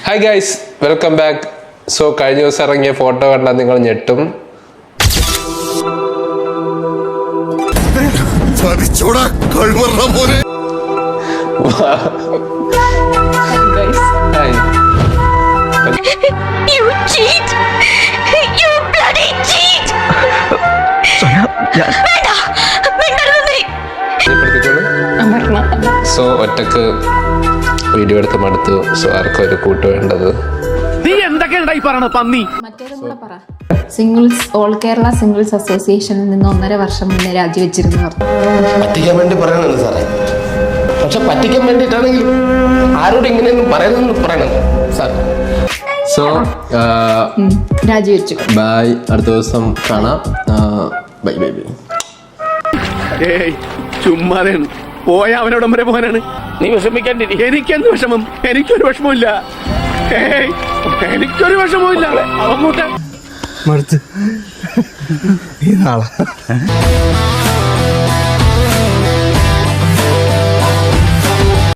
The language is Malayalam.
Hi guys, welcome back. So കഴിഞ്ഞ ദിവസം ഇറങ്ങിയ ഫോട്ടോ കണ്ടാൽ നിങ്ങൾ ഞെട്ടും. സോ ഒറ്റക്ക് വീഡിയോ എടുത്ത് മടുത്തു. സോ ആർക്കും ഒരു കൂട്ട് വേണ്ടത്. സിംഗിൾസ് ഓൾ കേരള സിംഗിൾസ് അസോസിയേഷനിൽ നിന്ന് 1.5 വർഷം മുന്നേ രാജിവെച്ചിരുന്നു. പറ്റിക്കാൻ വേണ്ടി പറയണല്ലോ സാറേ. പക്ഷെ പറ്റിക്കാൻ വേണ്ടിയിട്ടാണെങ്കിലും ആരോട് ഇങ്ങനെയൊന്നും പറയുന്നു പറയണം സാർ. സോ രാജിവെച്ചു. ബൈ, അടുത്ത ദിവസം കാണാം. Bye bye bye. ചുമ്മാതെയാണ് പോയ അവനോടം വരെ പോകാനാണ്. നീ വിഷമിക്കാണ്ടിരി. എനിക്കെന്ത് വിഷമം? എനിക്കൊരു വിഷമമില്ല. എനിക്കൊരു വിഷമമില്ല. അവൻ കൂട്ടെ മടുത്ത് ഈ നാളെ